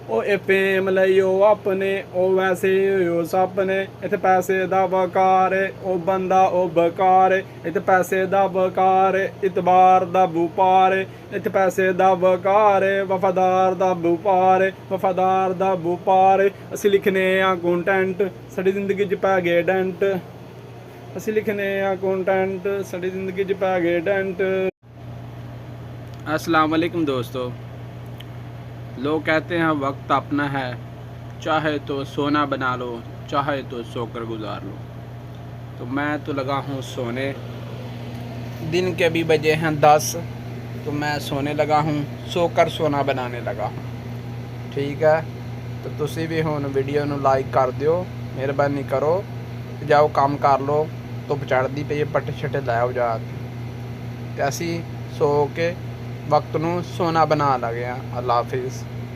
ओ ए fame लियो अपने ओ वैसे हो सपने इत्थे पैसे दा वकार ओ बंदा ओ बकार इत्थे पैसे दा वकार इतबार दा बुपार इत्थे पैसे दा वकार वफादार दा बुपार वफादार दा बुपार असी लिखने आ कंटेंट साडी जिंदगी च पै गए डेंट असी लिखने आ कंटेंट साडी जिंदगी च पै गए डेंट। अस्सलाम वालेकुम दोस्तों। लोग कहते हैं वक्त अपना है, चाहे तो सोना बना लो चाहे तो सोकर गुजार लो। तो मैं तो लगा हूँ सोने, दिन के भी बजे हैं 10, तो मैं सोने लगा हूँ, सोकर सोना बनाने लगा हूँ। ठीक है, तो तुसी भी हुण वीडियो नूं लाइक कर दिओ, मेहरबानी करो, जाओ काम कर लो। धुप्प चढ़दी पई पट्टे छट्टे लै आओ जाके, ते असीं सो के वक्त नूं सोना बना लगे। अल्लाह हाफिज़।